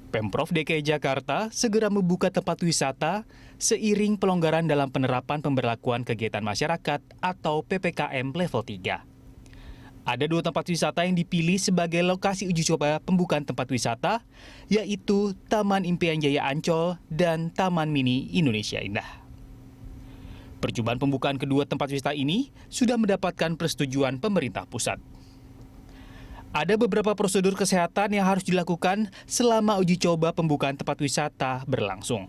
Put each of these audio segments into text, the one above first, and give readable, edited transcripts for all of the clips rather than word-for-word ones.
Pemprov DKI Jakarta segera membuka tempat wisata seiring pelonggaran dalam penerapan pemberlakuan kegiatan masyarakat atau PPKM level 3. Ada 2 tempat wisata yang dipilih sebagai lokasi uji coba pembukaan tempat wisata, yaitu Taman Impian Jaya Ancol dan Taman Mini Indonesia Indah. Percobaan pembukaan kedua tempat wisata ini sudah mendapatkan persetujuan pemerintah pusat. Ada beberapa prosedur kesehatan yang harus dilakukan selama uji coba pembukaan tempat wisata berlangsung.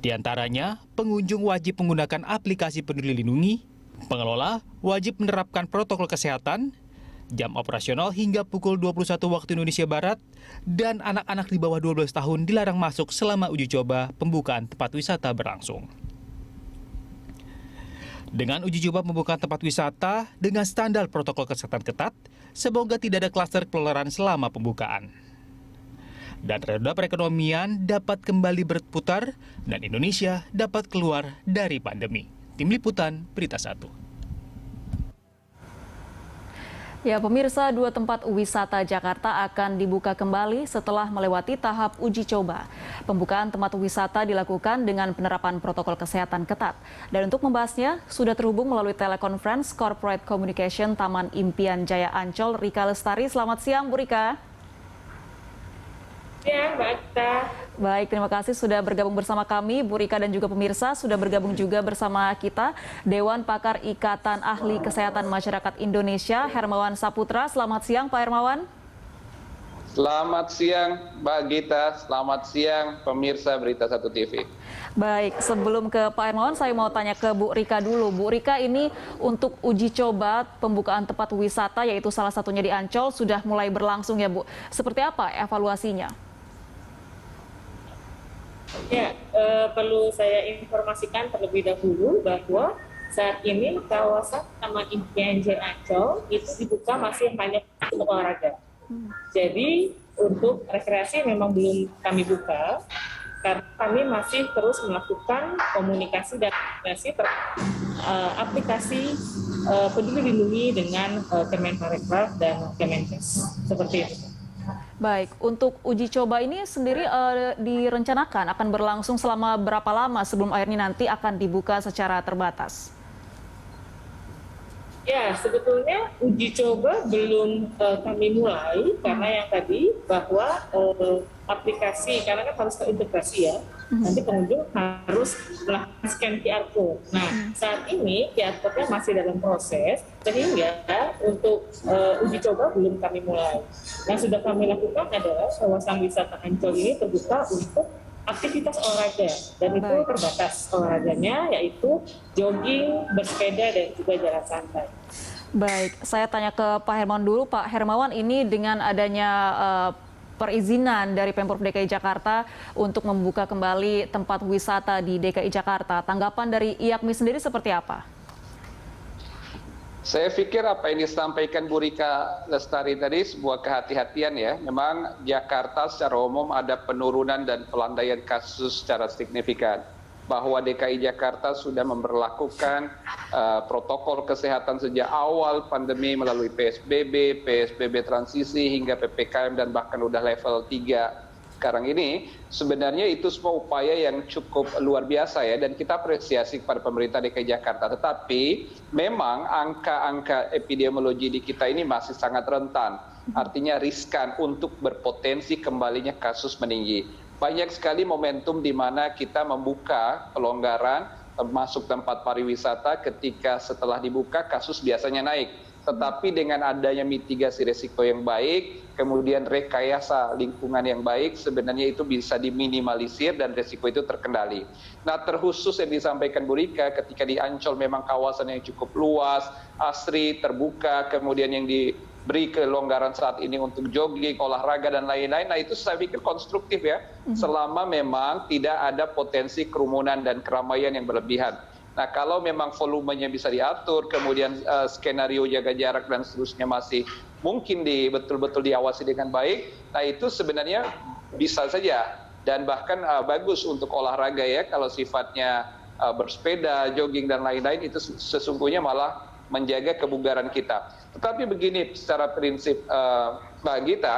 Di antaranya, pengunjung wajib menggunakan aplikasi Peduli Lindungi, pengelola wajib menerapkan protokol kesehatan, jam operasional hingga pukul 21 waktu Indonesia Barat, dan anak-anak di bawah 12 tahun dilarang masuk selama uji coba pembukaan tempat wisata berlangsung. Dengan uji coba pembukaan tempat wisata dengan standar protokol kesehatan ketat, semoga tidak ada klaster penularan selama pembukaan. Dan roda perekonomian dapat kembali berputar dan Indonesia dapat keluar dari pandemi. Tim Liputan, Berita 1. Ya, pemirsa, 2 tempat wisata Jakarta akan dibuka kembali setelah melewati tahap uji coba. Pembukaan tempat wisata dilakukan dengan penerapan protokol kesehatan ketat. Dan untuk membahasnya, sudah terhubung melalui telekonferensi Corporate Communication Taman Impian Jaya Ancol, Rika Lestari. Selamat siang, Bu Rika. Ya, Mbak Gita. Baik, terima kasih sudah bergabung bersama kami, Bu Rika dan juga pemirsa. Sudah bergabung juga bersama kita, Dewan Pakar Ikatan Ahli Kesehatan Masyarakat Indonesia, Hermawan Saputra. Selamat siang, Pak Hermawan. Selamat siang, Mbak Gita. Selamat siang, pemirsa Berita 1 TV. Baik, sebelum ke Pak Hermawan, saya mau tanya ke Bu Rika dulu. Bu Rika, ini untuk uji coba pembukaan tempat wisata, yaitu salah satunya di Ancol, sudah mulai berlangsung ya, Bu. Seperti apa evaluasinya? Ya, perlu saya informasikan terlebih dahulu bahwa saat ini kawasan Taman Impian Jaya Ancol itu dibuka masih hanya untuk olahraga. Jadi untuk rekreasi memang belum kami buka karena kami masih terus melakukan komunikasi dan koordinasi aplikasi Peduli Lindungi dengan Kemenparekraf dan Kemenkes. Seperti itu. Baik, untuk uji coba ini sendiri direncanakan akan berlangsung selama berapa lama sebelum akhirnya nanti akan dibuka secara terbatas? Ya, sebetulnya uji coba belum kami mulai karena yang tadi bahwa aplikasi, karena kan harus terintegrasi ya, nanti pengunjung harus melakukan scan QR code. Nah, saat ini QR code-nya masih dalam proses, sehingga untuk uji coba belum kami mulai. Yang sudah kami lakukan adalah kawasan wisata Ancol ini terbuka untuk aktivitas olahraga, dan itu terbatas olahraganya, yaitu jogging, bersepeda, dan juga jalan santai. Baik, saya tanya ke Pak Hermawan dulu. Pak Hermawan, ini dengan adanya perizinan dari Pemprov DKI Jakarta untuk membuka kembali tempat wisata di DKI Jakarta, tanggapan dari IAKMI sendiri seperti apa? Saya pikir apa yang disampaikan Bu Rika Lestari tadi sebuah kehati-hatian ya. Memang Jakarta secara umum ada penurunan dan pelandaian kasus secara signifikan. Bahwa DKI Jakarta sudah memberlakukan protokol kesehatan sejak awal pandemi melalui PSBB, PSBB transisi hingga PPKM dan bahkan udah level 3 sekarang ini. Sebenarnya itu semua upaya yang cukup luar biasa ya, dan kita apresiasi kepada pemerintah DKI Jakarta. Tetapi memang angka-angka epidemiologi di kita ini masih sangat rentan, artinya riskan untuk berpotensi kembalinya kasus meninggi. Banyak sekali momentum di mana kita membuka pelonggaran masuk tempat pariwisata ketika setelah dibuka kasus biasanya naik. Tetapi dengan adanya mitigasi risiko yang baik, kemudian rekayasa lingkungan yang baik, sebenarnya itu bisa diminimalisir dan risiko itu terkendali. Nah, terkhusus yang disampaikan Bu Rika, ketika di Ancol memang kawasan yang cukup luas, asri, terbuka, kemudian yang diberi kelonggaran saat ini untuk jogging, olahraga, dan lain-lain. Nah, itu saya pikir konstruktif ya, selama memang tidak ada potensi kerumunan dan keramaian yang berlebihan. Nah, kalau memang volumenya bisa diatur, kemudian skenario jaga jarak dan seterusnya masih mungkin betul-betul diawasi dengan baik, nah itu sebenarnya bisa saja. Dan bahkan bagus untuk olahraga ya, kalau sifatnya bersepeda, jogging, dan lain-lain, itu sesungguhnya malah menjaga kebugaran kita. Tetapi begini, secara prinsip Mbak Gita,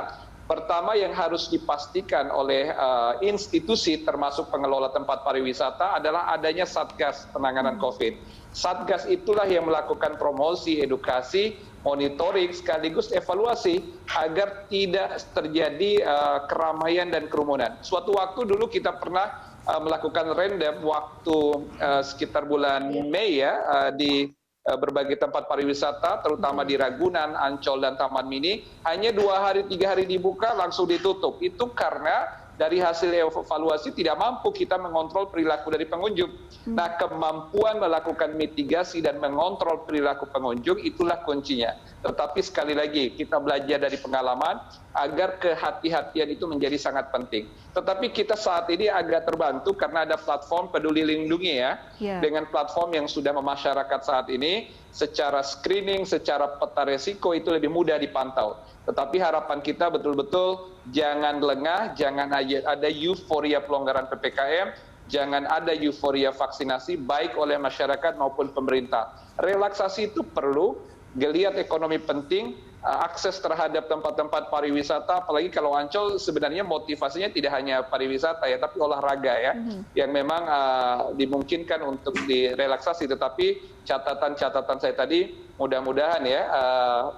Pertama yang harus dipastikan oleh institusi termasuk pengelola tempat pariwisata adalah adanya Satgas penanganan COVID. Satgas itulah yang melakukan promosi, edukasi, monitoring sekaligus evaluasi agar tidak terjadi keramaian dan kerumunan. Suatu waktu dulu kita pernah melakukan random waktu sekitar bulan Mei ya di berbagai tempat pariwisata, terutama di Ragunan, Ancol, dan Taman Mini, hanya 2 hari, 3 hari dibuka, langsung ditutup. Itu karena dari hasil evaluasi tidak mampu kita mengontrol perilaku dari pengunjung. Nah, kemampuan melakukan mitigasi dan mengontrol perilaku pengunjung itulah kuncinya. Tetapi sekali lagi, kita belajar dari pengalaman agar kehati-hatian itu menjadi sangat penting. Tetapi kita saat ini agak terbantu karena ada platform Peduli Lindungi ya. Dengan platform yang sudah memasyarakat saat ini, secara screening, secara peta resiko itu lebih mudah dipantau. Tetapi harapan kita betul-betul jangan lengah, jangan ada euforia pelonggaran PPKM, jangan ada euforia vaksinasi baik oleh masyarakat maupun pemerintah. Relaksasi itu perlu, geliat ekonomi penting, akses terhadap tempat-tempat pariwisata, apalagi kalau Ancol sebenarnya motivasinya tidak hanya pariwisata ya, tapi olahraga ya, yang memang dimungkinkan untuk direlaksasi. Tetapi catatan-catatan saya tadi mudah-mudahan ya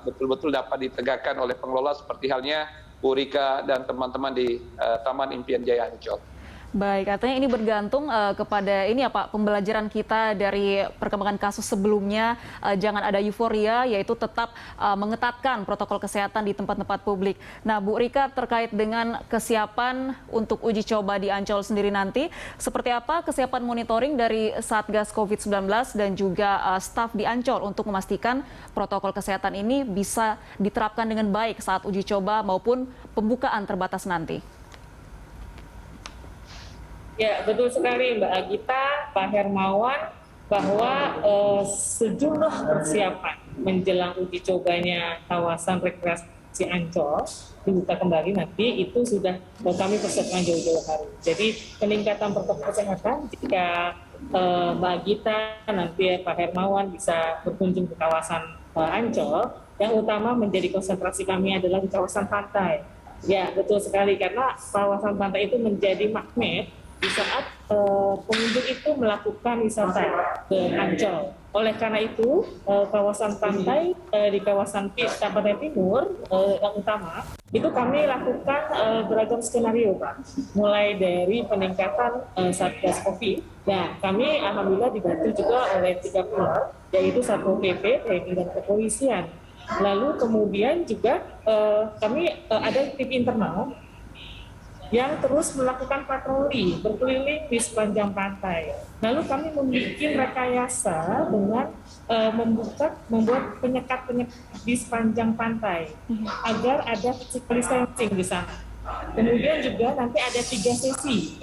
betul-betul dapat ditegakkan oleh pengelola seperti halnya Bu Rika dan teman-teman di Taman Impian Jaya Ancol. Baik, artinya ini bergantung kepada ini ya Pak, pembelajaran kita dari perkembangan kasus sebelumnya, jangan ada euforia, yaitu tetap mengetatkan protokol kesehatan di tempat-tempat publik. Nah, Bu Rika, terkait dengan kesiapan untuk uji coba di Ancol sendiri nanti, seperti apa kesiapan monitoring dari Satgas COVID-19 dan juga staf di Ancol untuk memastikan protokol kesehatan ini bisa diterapkan dengan baik saat uji coba maupun pembukaan terbatas nanti? Ya, betul sekali Mbak Agita, Pak Hermawan, bahwa sejumlah persiapan menjelang uji cobanya kawasan rekreasi Ancol dibuka kembali nanti itu sudah kami persiapkan jauh-jauh hari. Jadi peningkatan protokol kesehatan jika Mbak Agita nanti Pak Hermawan bisa berkunjung ke kawasan Ancol, yang utama menjadi konsentrasi kami adalah di kawasan pantai. Ya, betul sekali, karena kawasan pantai itu menjadi magnet di saat pengunjung itu melakukan wisata ke Ancol. Oleh karena itu, kawasan pantai di kawasan Pantai Timur yang utama, itu kami lakukan beragam skenario, Pak. Mulai dari peningkatan Satgas COVID, dan kami alhamdulillah dibantu juga oleh 3 pilar, yaitu Satpol PP, TNI, dan Kepolisian. Lalu kemudian juga kami ada tim internal yang terus melakukan patroli berkeliling di sepanjang pantai. Lalu kami membuat rekayasa dengan membuat penyekat-penyekat di sepanjang pantai agar ada physical distancing di sana. Kemudian juga nanti ada 3 sesi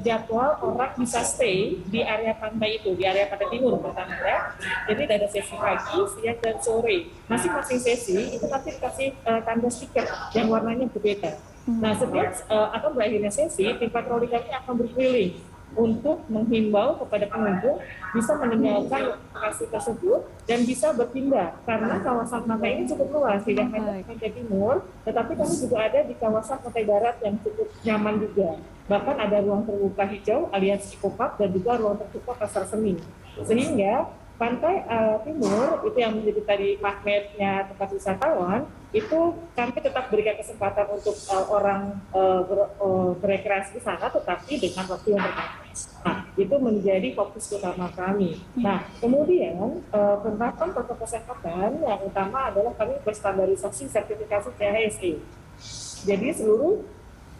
jadwal orang bisa stay di area pantai itu, di area pantai timur pertama ya. Jadi ada sesi pagi, siang, dan sore. Masing-masing sesi itu nanti dikasih tanda stiker yang warnanya berbeda. Nah, setiap akan berakhirnya sesi, tim patroli kami akan berkeliling untuk menghimbau kepada pengunjung bisa meninggalkan lokasi tersebut dan bisa berpindah, karena kawasan pantai ini cukup luas, tidak hanya pantai timur, tetapi kami juga ada di kawasan pantai barat yang cukup nyaman juga. Bahkan ada ruang terbuka hijau alias Cikopak dan juga ruang terbuka pasar seni. Sehingga pantai timur itu yang menjadi tadi magnetnya tempat wisatawan, itu kami tetap berikan kesempatan untuk orang berekreasi di sana, tetapi dengan waktu yang terbatas. Nah, itu menjadi fokus utama kami. Nah, kemudian penerapan protokol kesehatan yang utama adalah kami berstandarisasi sertifikasi CHSE. Jadi seluruh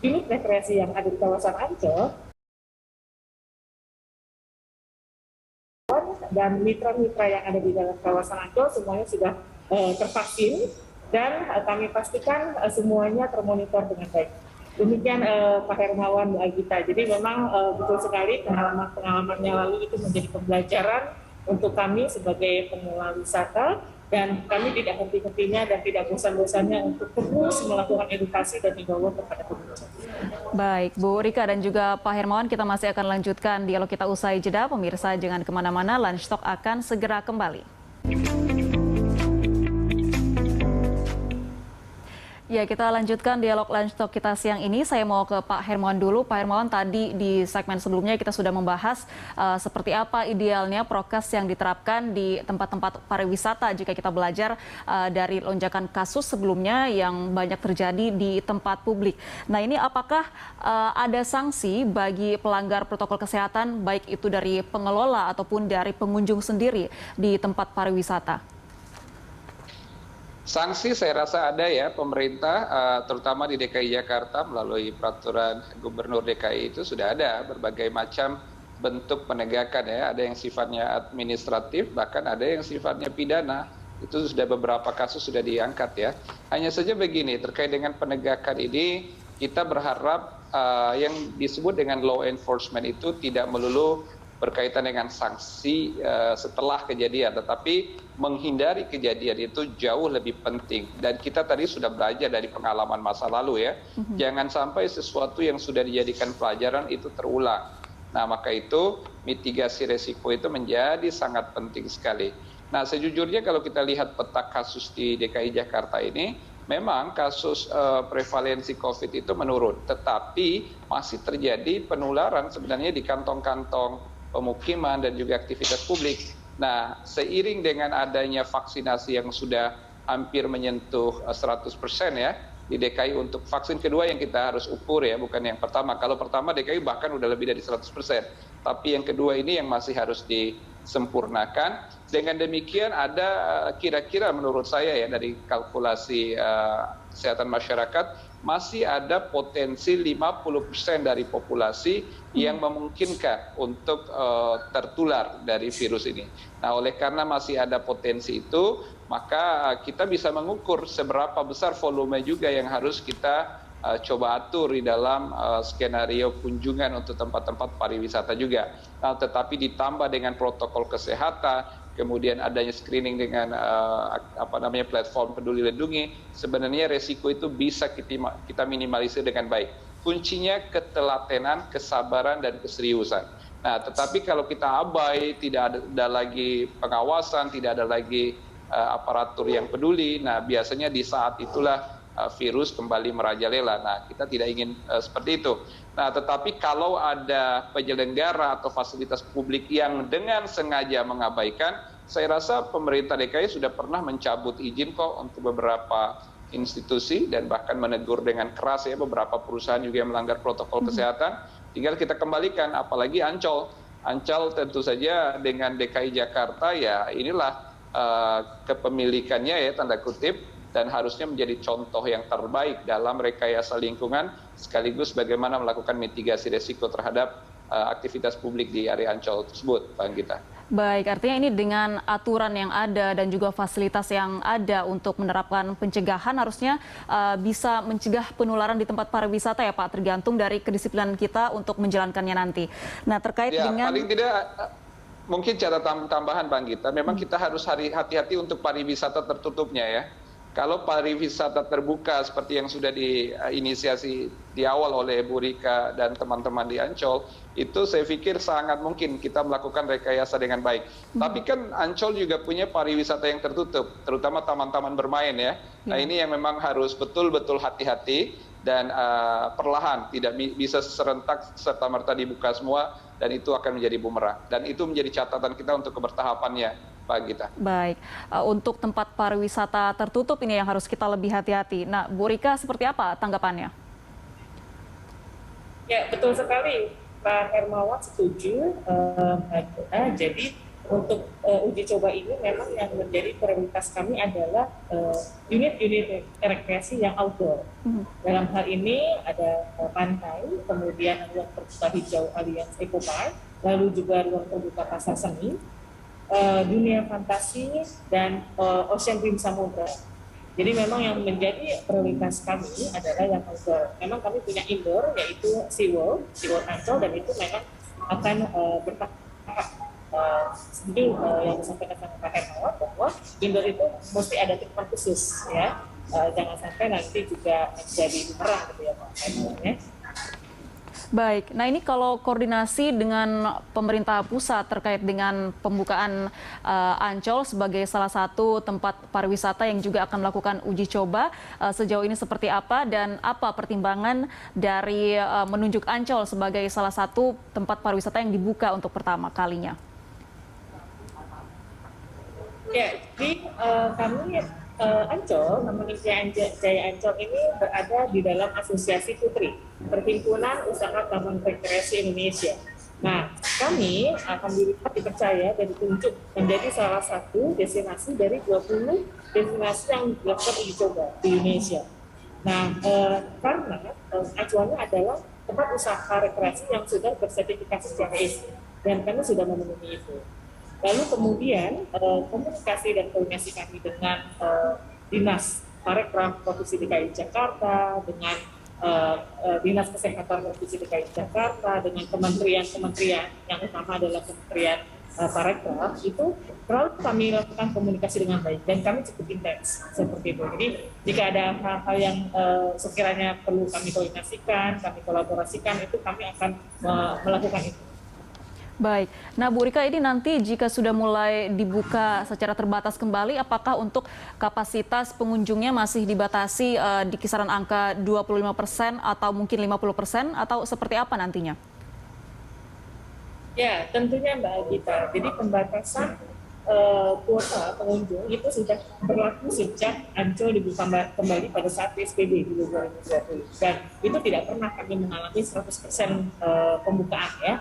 unit rekreasi yang ada di kawasan Ancol dan mitra-mitra yang ada di dalam kawasan Ancol semuanya sudah tervaksin, dan kami pastikan semuanya termonitor dengan baik. Demikian Pak Hermawan, Bu Agita. Jadi memang betul sekali pengalaman yang lalu itu menjadi pembelajaran untuk kami sebagai pengelola wisata, dan kami tidak henti-hentinya dan tidak bosan-bosannya untuk terus melakukan edukasi dan himbauan kepada pengunjung. Baik, Bu Rika dan juga Pak Hermawan, kita masih akan lanjutkan dialog kita usai jeda. Pemirsa jangan kemana-mana, Lunch Talk akan segera kembali. Ya, kita lanjutkan dialog lunch talk kita siang ini. Saya mau ke Pak Hermawan dulu. Pak Hermawan, tadi di segmen sebelumnya kita sudah membahas seperti apa idealnya prokes yang diterapkan di tempat-tempat pariwisata jika kita belajar dari lonjakan kasus sebelumnya yang banyak terjadi di tempat publik. Nah, ini apakah ada sanksi bagi pelanggar protokol kesehatan, baik itu dari pengelola ataupun dari pengunjung sendiri di tempat pariwisata? Sanksi saya rasa ada ya, pemerintah terutama di DKI Jakarta melalui peraturan Gubernur DKI itu sudah ada berbagai macam bentuk penegakan ya. Ada yang sifatnya administratif, bahkan ada yang sifatnya pidana. Itu sudah beberapa kasus sudah diangkat ya. Hanya saja begini, terkait dengan penegakan ini kita berharap yang disebut dengan law enforcement itu tidak melulu berkaitan dengan sanksi setelah kejadian, tetapi menghindari kejadian itu jauh lebih penting. Dan kita tadi sudah belajar dari pengalaman masa lalu ya, jangan sampai sesuatu yang sudah dijadikan pelajaran itu terulang. Nah, maka itu mitigasi resiko itu menjadi sangat penting sekali. Nah, sejujurnya kalau kita lihat peta kasus di DKI Jakarta ini, memang kasus prevalensi COVID itu menurun, tetapi masih terjadi penularan sebenarnya di kantong-kantong pemukiman dan juga aktivitas publik. Nah, seiring dengan adanya vaksinasi yang sudah hampir menyentuh 100% ya di DKI untuk vaksin kedua yang kita harus ukur ya, bukan yang pertama. Kalau pertama DKI bahkan udah lebih dari 100%, tapi yang kedua ini yang masih harus disempurnakan. Dengan demikian ada kira-kira menurut saya ya dari kalkulasi kesehatan masyarakat masih ada potensi 50% dari populasi yang memungkinkan untuk tertular dari virus ini. Nah, oleh karena masih ada potensi itu, maka kita bisa mengukur seberapa besar volume juga yang harus kita coba atur di dalam skenario kunjungan untuk tempat-tempat pariwisata juga. Nah, tetapi ditambah dengan protokol kesehatan, kemudian adanya screening dengan platform Peduli Lindungi, sebenarnya resiko itu bisa kita minimalisir dengan baik. Kuncinya ketelatenan, kesabaran, dan keseriusan. Nah, tetapi kalau kita abai, tidak ada lagi pengawasan, tidak ada lagi aparatur yang peduli, nah biasanya di saat itulah virus kembali merajalela. Nah, kita tidak ingin seperti itu. Nah, tetapi kalau ada penyelenggara atau fasilitas publik yang dengan sengaja mengabaikan, saya rasa pemerintah DKI sudah pernah mencabut izin kok untuk beberapa institusi dan bahkan menegur dengan keras ya beberapa perusahaan juga yang melanggar protokol kesehatan. Tinggal kita kembalikan, apalagi Ancol. Ancol tentu saja dengan DKI Jakarta ya inilah kepemilikannya ya tanda kutip, dan harusnya menjadi contoh yang terbaik dalam rekayasa lingkungan sekaligus bagaimana melakukan mitigasi resiko terhadap aktivitas publik di area Ancol tersebut, Pak Anggita. Baik, artinya ini dengan aturan yang ada dan juga fasilitas yang ada untuk menerapkan pencegahan harusnya bisa mencegah penularan di tempat pariwisata ya Pak, tergantung dari kedisiplinan kita untuk menjalankannya nanti. Nah, terkait ya, dengan... paling tidak mungkin catatan tambahan Bang Gita, memang kita harus hati-hati untuk pariwisata tertutupnya ya. Kalau pariwisata terbuka seperti yang sudah diinisiasi di awal oleh Bu Rika dan teman-teman di Ancol, itu saya pikir sangat mungkin kita melakukan rekayasa dengan baik. Tapi kan Ancol juga punya pariwisata yang tertutup, terutama taman-taman bermain ya. Nah, ini yang memang harus betul-betul hati-hati dan perlahan, tidak bisa serentak serta-merta dibuka semua, dan itu akan menjadi bumerang. Dan itu menjadi catatan kita untuk kebertahapannya. Pak Gita. Baik, untuk tempat pariwisata tertutup ini yang harus kita lebih hati-hati. Nah, Bu Rika seperti apa tanggapannya? Ya, betul sekali. Pak Hermawan setuju. Jadi untuk uji coba ini memang yang menjadi prioritas kami adalah unit-unit rekreasi yang outdoor. Dalam hal ini ada pantai, kemudian ruang terbuka hijau alias Eco Park, lalu juga ruang terbuka pasar seni, dunia fantasi, dan Ocean Dream Samudra. Jadi memang yang menjadi prioritas kami adalah yang outdoor. Memang kami punya indoor yaitu SeaWorld Ancol, dan itu memang akan bertahap. Seperti yang disampaikan sama Pak Hermawan bahwa indoor itu mesti ada treatment khusus ya. Jangan sampai nanti juga menjadi bumerang gitu ya Pak Hermawan ya. Baik, nah ini kalau koordinasi dengan pemerintah pusat terkait dengan pembukaan Ancol sebagai salah satu tempat pariwisata yang juga akan melakukan uji coba, sejauh ini seperti apa dan apa pertimbangan dari menunjuk Ancol sebagai salah satu tempat pariwisata yang dibuka untuk pertama kalinya? Ya, jadi kami Ancol, namanya Jaya Ancol ini berada di dalam Asosiasi Putri, Perhimpunan Usaha Taman Rekreasi Indonesia. Nah, kami akan dipercaya dan ditunjuk menjadi salah satu destinasi dari 20 destinasi yang dilakukan uji coba di Indonesia. Nah, karena acuannya adalah tempat usaha rekreasi yang sudah bersertifikasi secara ISO, dan kami sudah memenuhi itu. Lalu kemudian komunikasi dan koordinasi kami dengan Dinas Parekraf Provinsi DKI Jakarta, dengan Dinas Kesehatan Provinsi DKI Jakarta, dengan kementerian-kementerian yang utama adalah Kementerian Parekraf, itu selalu kami lakukan komunikasi dengan baik dan kami cukup intens seperti itu. Jadi jika ada hal-hal yang sekiranya perlu kami koordinasikan, kami kolaborasikan, itu kami akan melakukan itu. Baik, nah Bu Rika, ini nanti jika sudah mulai dibuka secara terbatas kembali, apakah untuk kapasitas pengunjungnya masih dibatasi di kisaran angka 25% atau mungkin 50% atau seperti apa nantinya? Ya, tentunya Mbak Gita. Jadi pembatasan kuota pengunjung itu sudah berlaku sejak Ancol dibuka kembali pada saat PSBB di 2020. Dan itu tidak pernah kami mengalami 100% pembukaan ya.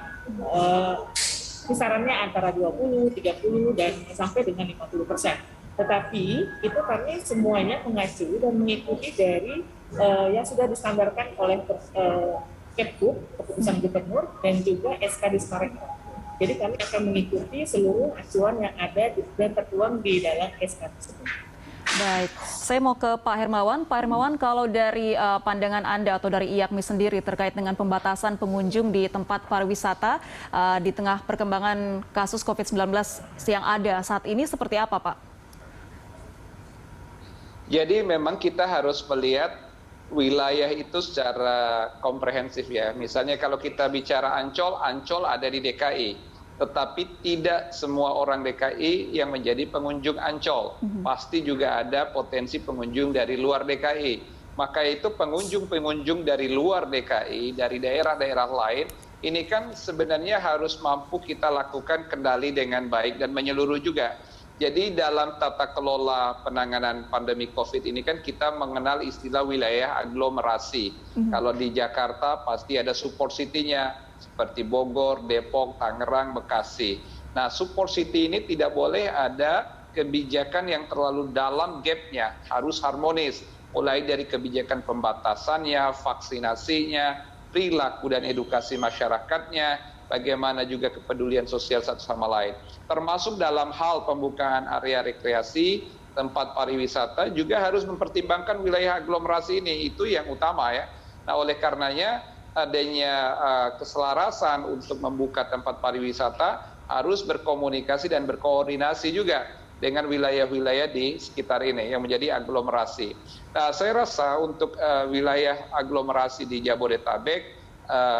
Kisarannya antara 20, 30, dan sampai dengan 50%. Tetapi itu kami semuanya mengacu dan mengikuti dari yang sudah distandarkan oleh Kepgub, keputusan gubernur, dan juga SK Disparekraf. Jadi kami akan mengikuti seluruh acuan yang ada dan tertuang di dalam SK tersebut. Baik, saya mau ke Pak Hermawan. Pak Hermawan, kalau dari pandangan Anda atau dari IAKMI sendiri terkait dengan pembatasan pengunjung di tempat pariwisata di tengah perkembangan kasus COVID-19 yang ada saat ini seperti apa, Pak? Jadi memang kita harus melihat wilayah itu secara komprehensif ya. Misalnya kalau kita bicara Ancol, Ancol ada di DKI. Tetapi tidak semua orang DKI yang menjadi pengunjung Ancol. Pasti juga ada potensi pengunjung dari luar DKI. Maka itu pengunjung-pengunjung dari luar DKI, dari daerah-daerah lain, ini kan sebenarnya harus mampu kita lakukan kendali dengan baik dan menyeluruh juga. Jadi dalam tata kelola penanganan pandemi COVID ini kan kita mengenal istilah wilayah aglomerasi. Kalau di Jakarta pasti ada support city-nya seperti Bogor, Depok, Tangerang, Bekasi. Nah, support city ini tidak boleh ada kebijakan yang terlalu dalam gap-nya, harus harmonis. Mulai dari kebijakan pembatasannya, vaksinasinya, perilaku dan edukasi masyarakatnya, bagaimana juga kepedulian sosial satu sama lain. Termasuk dalam hal pembukaan area rekreasi, tempat pariwisata juga harus mempertimbangkan wilayah aglomerasi ini, itu yang utama ya. Nah, oleh karenanya adanya keselarasan untuk membuka tempat pariwisata harus berkomunikasi dan berkoordinasi juga dengan wilayah-wilayah di sekitar ini yang menjadi aglomerasi. Nah, saya rasa untuk wilayah aglomerasi di Jabodetabek,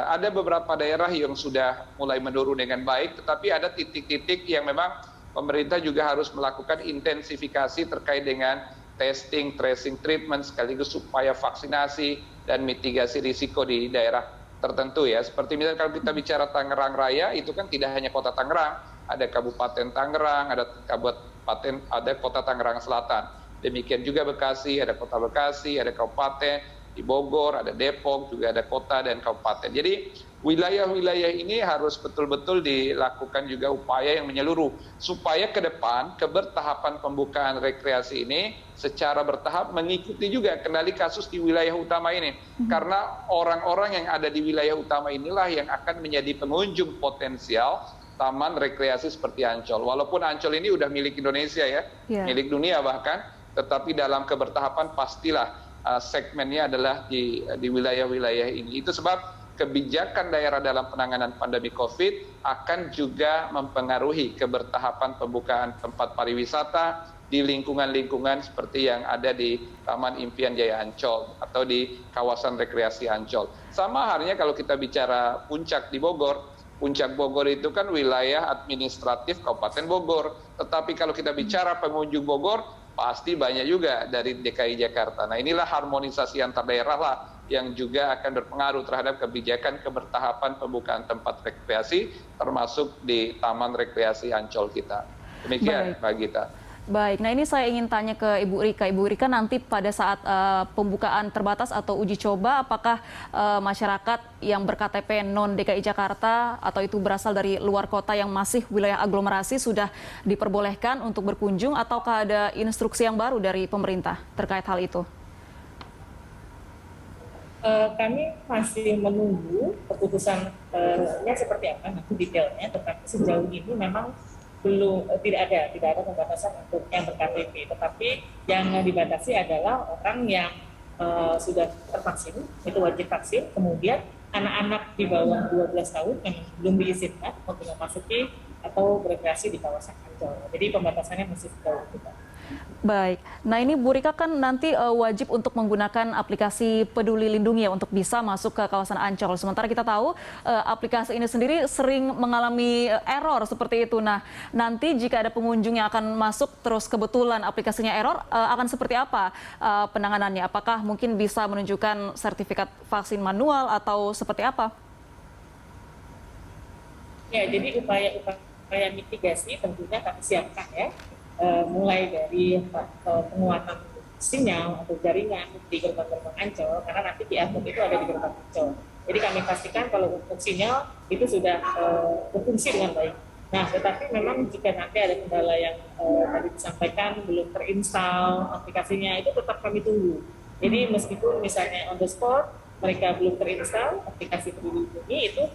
ada beberapa daerah yang sudah mulai menurun dengan baik, tetapi ada titik-titik yang memang pemerintah juga harus melakukan intensifikasi terkait dengan testing, tracing, treatment, sekaligus supaya vaksinasi dan mitigasi risiko di daerah tertentu ya. Seperti misalnya kalau kita bicara Tangerang Raya, itu kan tidak hanya kota Tangerang, ada Kabupaten Tangerang, ada Kota Tangerang Selatan. Demikian juga Bekasi, ada Kota Bekasi, ada Kabupaten di Bogor, ada Depok, juga ada kota dan kabupaten. Jadi wilayah-wilayah ini harus betul-betul dilakukan juga upaya yang menyeluruh supaya ke depan kebertahapan pembukaan rekreasi ini secara bertahap mengikuti juga kendali kasus di wilayah utama ini. Karena orang-orang yang ada di wilayah utama inilah yang akan menjadi pengunjung potensial taman rekreasi seperti Ancol. Walaupun Ancol ini udah milik Indonesia ya, milik dunia bahkan, tetapi dalam kebertahapan pastilah segmennya adalah di wilayah-wilayah ini. Itu sebab kebijakan daerah dalam penanganan pandemi COVID akan juga mempengaruhi kebertahapan pembukaan tempat pariwisata di lingkungan-lingkungan seperti yang ada di Taman Impian Jaya Ancol atau di kawasan rekreasi Ancol. Sama halnya kalau kita bicara puncak di Bogor. Puncak Bogor itu kan wilayah administratif Kabupaten Bogor. Tetapi kalau kita bicara pengunjung Bogor, pasti banyak juga dari DKI Jakarta. Nah, inilah harmonisasi antar daerah lah yang juga akan berpengaruh terhadap kebijakan kebertahapan pembukaan tempat rekreasi, termasuk di Taman Rekreasi Ancol kita. Demikian, Mbak Gita. Baik, nah ini saya ingin tanya ke Ibu Rika. Ibu Rika, nanti pada saat pembukaan terbatas atau uji coba, apakah masyarakat yang berKTP non DKI Jakarta atau itu berasal dari luar kota yang masih wilayah aglomerasi sudah diperbolehkan untuk berkunjung, ataukah ada instruksi yang baru dari pemerintah terkait hal itu? Kami masih menunggu keputusannya seperti apa nanti detailnya, tetapi sejauh ini memang tidak ada pembatasan untuk yang berKTP, tetapi yang dibatasi adalah orang yang sudah tervaksin, itu wajib vaksin, kemudian anak-anak di bawah 12 tahun yang belum diizinkan untuk memasuki atau berekreasi di kawasan Ancol. Jadi pembatasannya masih sejauh itu. Baik, nah ini Bu Rika kan nanti wajib untuk menggunakan aplikasi Peduli Lindungi ya untuk bisa masuk ke kawasan Ancol. Sementara kita tahu aplikasi ini sendiri sering mengalami error seperti itu. Nah, nanti jika ada pengunjung yang akan masuk terus kebetulan aplikasinya error, akan seperti apa penanganannya? Apakah mungkin bisa menunjukkan sertifikat vaksin manual atau seperti apa? Ya, jadi upaya mitigasi tentunya kami siapkan ya. Mulai dari penguatan sinyal atau jaringan di gerbang-gerbang Ancol, karena nanti QR code itu ada di gerbang Ancol. Jadi kami pastikan kalau untuk sinyal itu sudah berfungsi dengan baik. Nah, tetapi memang jika nanti ada kendala yang tadi disampaikan belum terinstall aplikasinya, itu tetap kami tunggu. Jadi meskipun misalnya on the spot mereka belum terinstall aplikasi Peduli Lindungi, itu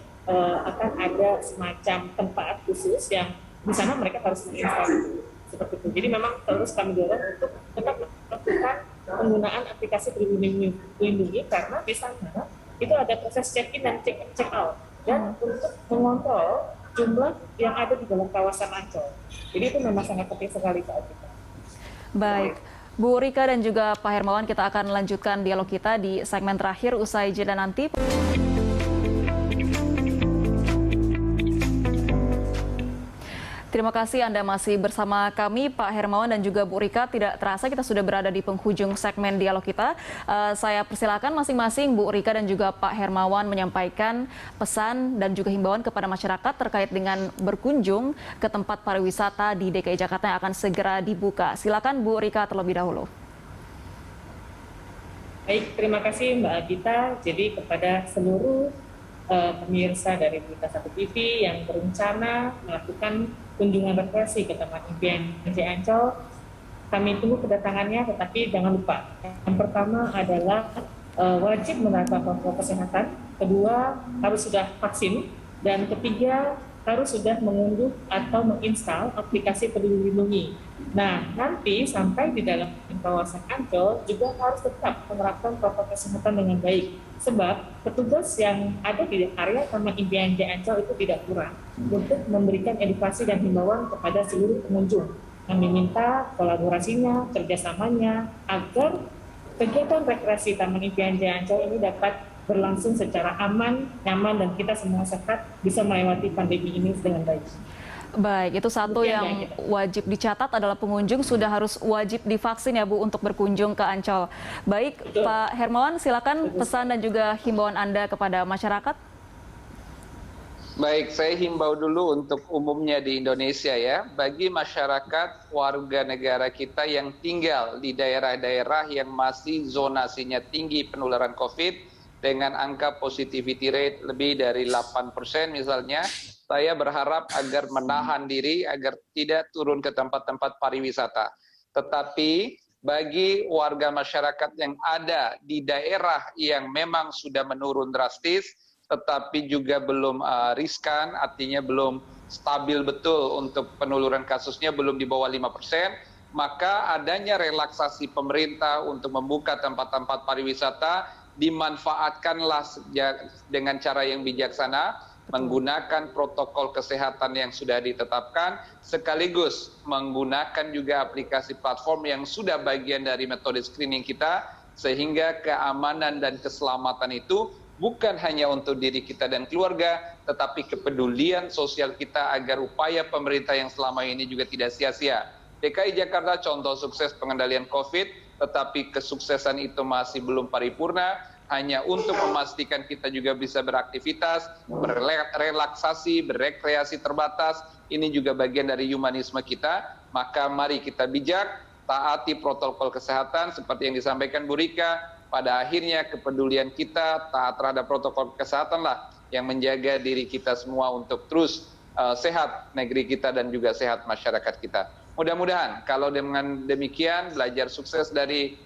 akan ada semacam tempat khusus yang di sana mereka harus menginstal dulu. Seperti itu. Jadi memang terus kami dorong untuk tetap melakukan penggunaan aplikasi Peduli Lindungi, karena di sana itu ada proses check-in dan check out, dan untuk mengontrol jumlah yang ada di dalam kawasan Ancol. Jadi itu memang sangat penting sekali saat kita. Baik, Bu Rika dan juga Pak Hermawan, kita akan lanjutkan dialog kita di segmen terakhir usai jeda nanti. Terima kasih Anda masih bersama kami, Pak Hermawan dan juga Bu Rika. Tidak terasa kita sudah berada di penghujung segmen dialog kita. Saya persilakan masing-masing Bu Rika dan juga Pak Hermawan menyampaikan pesan dan juga himbauan kepada masyarakat terkait dengan berkunjung ke tempat pariwisata di DKI Jakarta yang akan segera dibuka. Silakan Bu Rika terlebih dahulu. Baik, terima kasih Mbak Gita. Jadi kepada seluruh pemirsa dari Berita Satu TV yang berencana melakukan kunjungan rekreasi ke Taman Impian Jaya Ancol, kami tunggu kedatangannya, tetapi jangan lupa yang pertama adalah wajib menerapkan protokol kesehatan, kedua harus sudah vaksin, dan ketiga harus sudah mengunduh atau menginstal aplikasi Peduli Lindungi. Nah, nanti sampai di dalam kawasan Ancol juga harus tetap menerapkan protokol kesehatan dengan baik. Sebab petugas yang ada di area Taman Impian Jaya Ancol itu tidak kurang untuk memberikan edukasi dan himbauan kepada seluruh pengunjung. Kami minta kolaborasinya, kerjasamanya, agar kegiatan rekreasi Taman Impian Jaya Ancol ini dapat berlangsung secara aman, nyaman, dan kita semua sehat bisa melewati pandemi ini dengan baik. Baik, itu satu yang wajib dicatat adalah pengunjung sudah harus wajib divaksin ya Bu untuk berkunjung ke Ancol. Baik, betul. Pak Hermawan, silakan pesan dan juga himbauan Anda kepada masyarakat. Baik, saya himbau dulu untuk umumnya di Indonesia ya, bagi masyarakat warga negara kita yang tinggal di daerah-daerah yang masih zonasinya tinggi penularan COVID dengan angka positivity rate lebih dari 8% misalnya, saya berharap agar menahan diri agar tidak turun ke tempat-tempat pariwisata. Tetapi bagi warga masyarakat yang ada di daerah yang memang sudah menurun drastis, tetapi juga belum riskan, artinya belum stabil betul untuk penularan kasusnya belum di bawah 5%, maka adanya relaksasi pemerintah untuk membuka tempat-tempat pariwisata dimanfaatkanlah dengan cara yang bijaksana, menggunakan protokol kesehatan yang sudah ditetapkan, sekaligus menggunakan juga aplikasi platform yang sudah bagian dari metode screening kita, sehingga keamanan dan keselamatan itu bukan hanya untuk diri kita dan keluarga, tetapi kepedulian sosial kita agar upaya pemerintah yang selama ini juga tidak sia-sia. DKI Jakarta contoh sukses pengendalian COVID, tetapi kesuksesan itu masih belum paripurna, hanya untuk memastikan kita juga bisa beraktivitas, berrelaksasi, berrekreasi terbatas. Ini juga bagian dari humanisme kita. Maka mari kita bijak, taati protokol kesehatan seperti yang disampaikan Bu Rika. Pada akhirnya kepedulian kita taat terhadap protokol kesehatan lah yang menjaga diri kita semua untuk terus sehat negeri kita dan juga sehat masyarakat kita. Mudah-mudahan kalau dengan demikian belajar sukses dari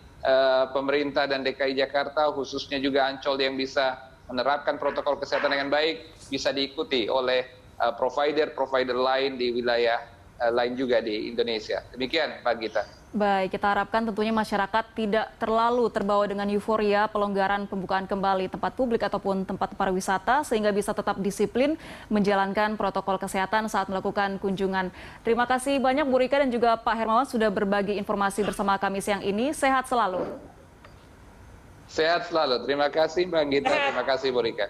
pemerintah dan DKI Jakarta, khususnya juga Ancol yang bisa menerapkan protokol kesehatan dengan baik, bisa diikuti oleh provider-provider lain di wilayah lain juga di Indonesia. Demikian Pak Gita. Baik, kita harapkan tentunya masyarakat tidak terlalu terbawa dengan euforia pelonggaran pembukaan kembali tempat publik ataupun tempat pariwisata sehingga bisa tetap disiplin menjalankan protokol kesehatan saat melakukan kunjungan. Terima kasih banyak Bu Rika dan juga Pak Hermawan sudah berbagi informasi bersama kami siang ini. Sehat selalu. Sehat selalu. Terima kasih Mbak Gita, terima kasih Bu Rika.